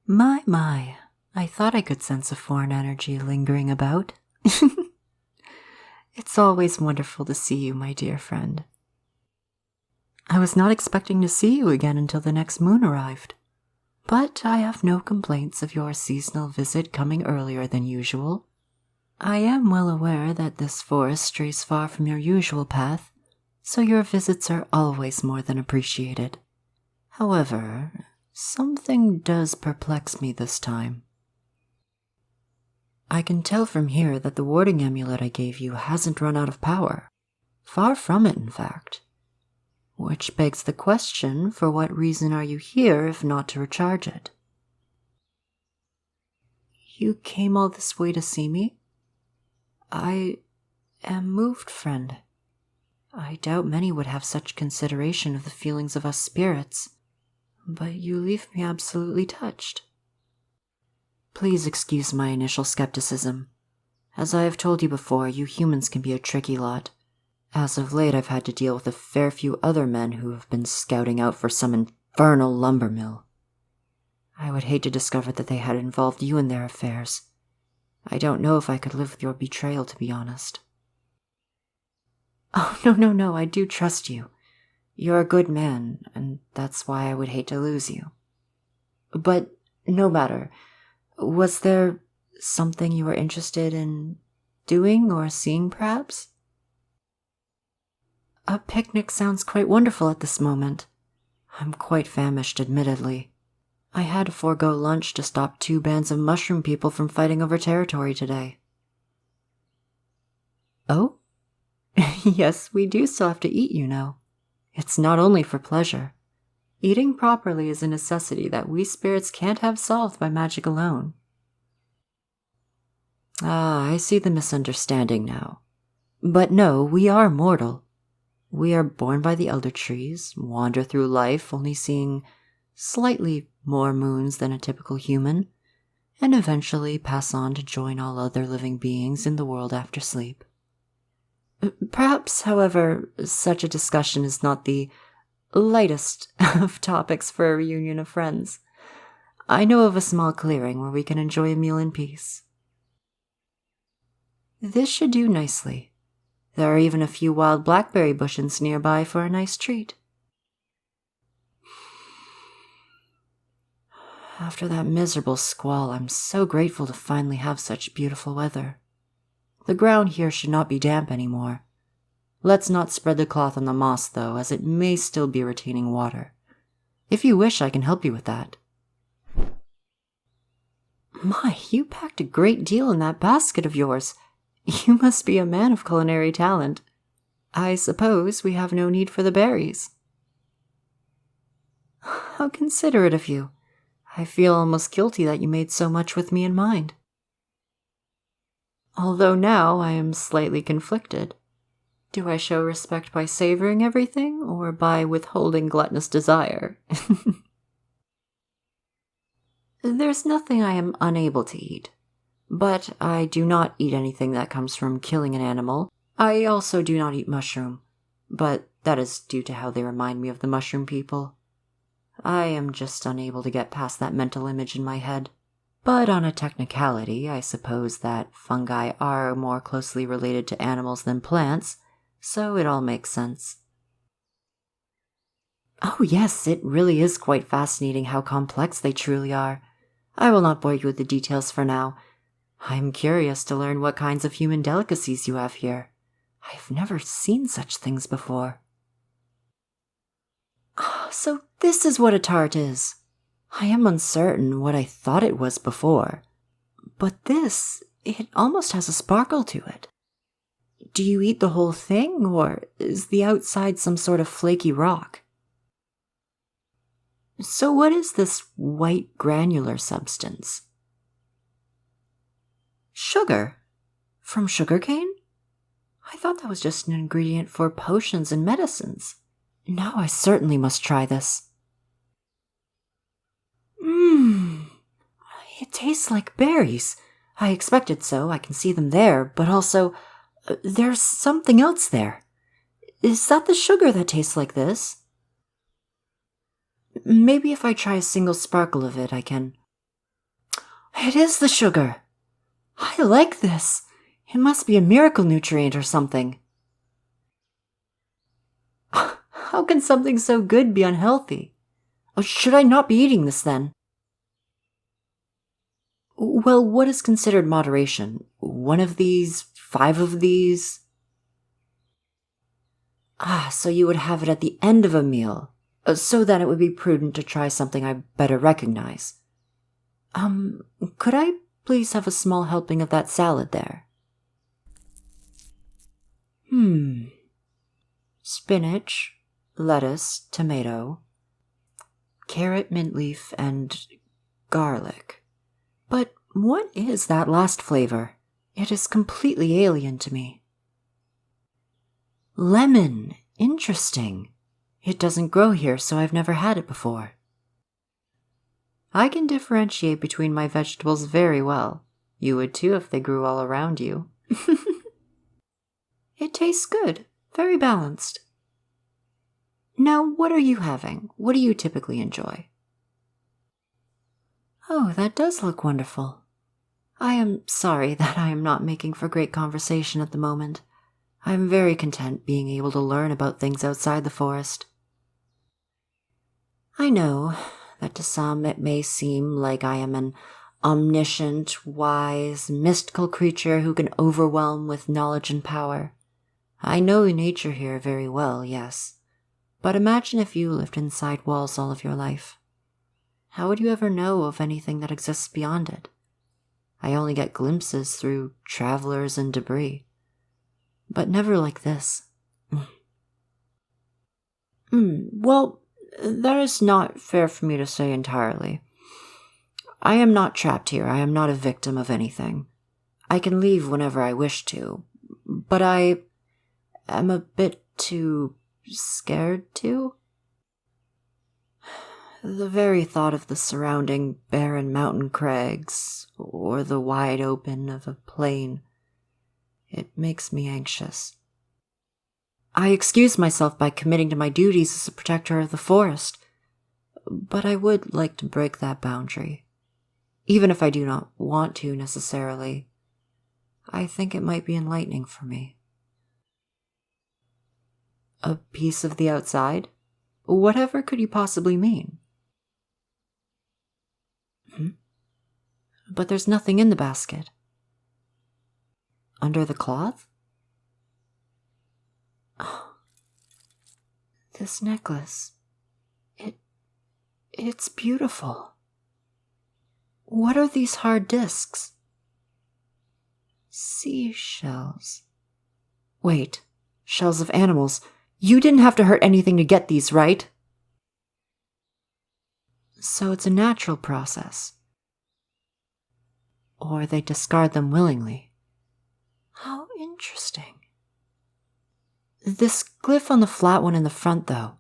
My, I thought I could sense a foreign energy lingering about. It's always wonderful to see you, my dear friend. I was not expecting to see you again until the next moon arrived, but I have no complaints of your seasonal visit coming earlier than usual. I am well aware that this forest strays far from your usual path, so your visits are always more than appreciated. However, something does perplex me this time. I can tell from here that the warding amulet I gave you hasn't run out of power. Far from it, in fact. Which begs the question, for what reason are you here if not to recharge it? You came all this way to see me? I am moved, friend. I doubt many would have such consideration of the feelings of us spirits, but you leave me absolutely touched. Please excuse my initial skepticism. As I have told you before, you humans can be a tricky lot. As of late, I've had to deal with a fair few other men who have been scouting out for some infernal lumber mill. I would hate to discover that they had involved you in their affairs. I don't know if I could live with your betrayal, to be honest. Oh, no, I do trust you. You're a good man, and that's why I would hate to lose you. But no matter. Was there something you were interested in doing or seeing, perhaps? A picnic sounds quite wonderful at this moment. I'm quite famished, admittedly. I had to forego lunch to stop 2 bands of mushroom people from fighting over territory today. Oh? Yes, we do still have to eat, you know. It's not only for pleasure. Eating properly is a necessity that we spirits can't have solved by magic alone. Ah, I see the misunderstanding now. But no, we are mortal. We are born by the elder trees, wander through life only seeing slightly more moons than a typical human, and eventually pass on to join all other living beings in the world after sleep. Perhaps, however, such a discussion is not the lightest of topics for a reunion of friends. I know of a small clearing where we can enjoy a meal in peace. This should do nicely. There are even a few wild blackberry bushes nearby for a nice treat. After that miserable squall, I'm so grateful to finally have such beautiful weather. The ground here should not be damp anymore. Let's not spread the cloth on the moss, though, as it may still be retaining water. If you wish, I can help you with that. My, you packed a great deal in that basket of yours. You must be a man of culinary talent. I suppose we have no need for the berries. How considerate of you. I feel almost guilty that you made so much with me in mind. Although now I am slightly conflicted. Do I show respect by savoring everything, or by withholding gluttonous desire? There's nothing I am unable to eat. But I do not eat anything that comes from killing an animal. I also do not eat mushroom, but that is due to how they remind me of the mushroom people. I am just unable to get past that mental image in my head. But on a technicality, I suppose that fungi are more closely related to animals than plants, so it all makes sense. Oh yes, it really is quite fascinating how complex they truly are. I will not bore you with the details for now. I'm curious to learn what kinds of human delicacies you have here. I've never seen such things before. So this is what a tart is. I am uncertain what I thought it was before. But this, it almost has a sparkle to it. Do you eat the whole thing, or is the outside some sort of flaky rock? So what is this white granular substance? Sugar? From sugarcane? I thought that was just an ingredient for potions and medicines. Now I certainly must try this. It tastes like berries. I expected so, I can see them there, but also, there's something else there. Is that the sugar that tastes like this? Maybe if I try a single sparkle of it, I can... It is the sugar. I like this. It must be a miracle nutrient or something. How can something so good be unhealthy? Should I not be eating this then? Well, what is considered moderation? 1 of these? 5 of these? So you would have it at the end of a meal, so that it would be prudent to try something I better recognize. Could I please have a small helping of that salad there? Spinach, lettuce, tomato, carrot, mint leaf, and garlic. But what is that last flavor? It is completely alien to me. Lemon. Interesting. It doesn't grow here, so I've never had it before. I can differentiate between my vegetables very well. You would too if they grew all around you. It tastes good. Very balanced. Now, what are you having? What do you typically enjoy? Oh, that does look wonderful. I am sorry that I am not making for great conversation at the moment. I am very content being able to learn about things outside the forest. I know that to some it may seem like I am an omniscient, wise, mystical creature who can overwhelm with knowledge and power. I know nature here very well, yes. But imagine if you lived inside walls all of your life. How would you ever know of anything that exists beyond it? I only get glimpses through travelers and debris. But never like this. Well, that is not fair for me to say entirely. I am not trapped here. I am not a victim of anything. I can leave whenever I wish to, but I am a bit too scared to. The very thought of the surrounding barren mountain crags, or the wide open of a plain, it makes me anxious. I excuse myself by committing to my duties as a protector of the forest, but I would like to break that boundary. Even if I do not want to necessarily, I think it might be enlightening for me. A piece of the outside? Whatever could you possibly mean? But there's nothing in the basket. Under the cloth? Oh, this necklace. It's beautiful. What are these hard discs? Seashells. Wait, shells of animals. You didn't have to hurt anything to get these, right? So it's a natural process. Or they discard them willingly. How interesting. This glyph on the flat one in the front, though,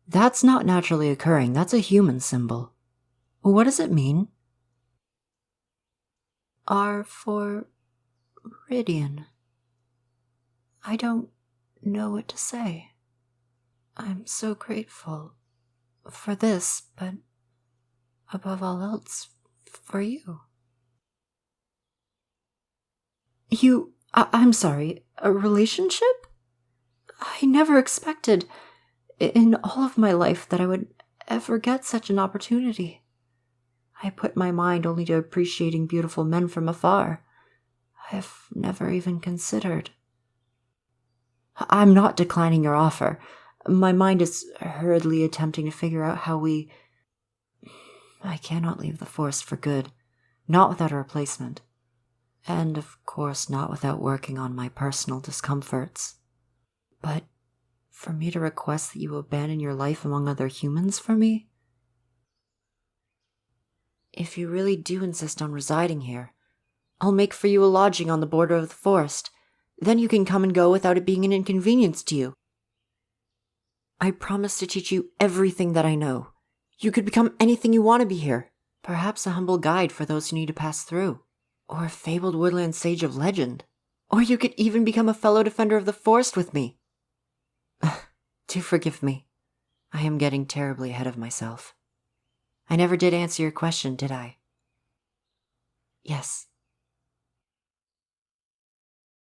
that's not naturally occurring. That's a human symbol. What does it mean? R for Ridian. I don't know what to say. I'm so grateful for this, but above all else, for you. I'm sorry, a relationship? I never expected, in all of my life, that I would ever get such an opportunity. I put my mind only to appreciating beautiful men from afar. I have never even considered. I'm not declining your offer. My mind is hurriedly attempting to figure out how I cannot leave the forest for good, not without a replacement. And, of course, not without working on my personal discomforts. But for me to request that you abandon your life among other humans for me? If you really do insist on residing here, I'll make for you a lodging on the border of the forest. Then you can come and go without it being an inconvenience to you. I promise to teach you everything that I know. You could become anything you want to be here. Perhaps a humble guide for those who need to pass through. Or a fabled woodland sage of legend. Or you could even become a fellow defender of the forest with me. Do forgive me. I am getting terribly ahead of myself. I never did answer your question, did I? Yes,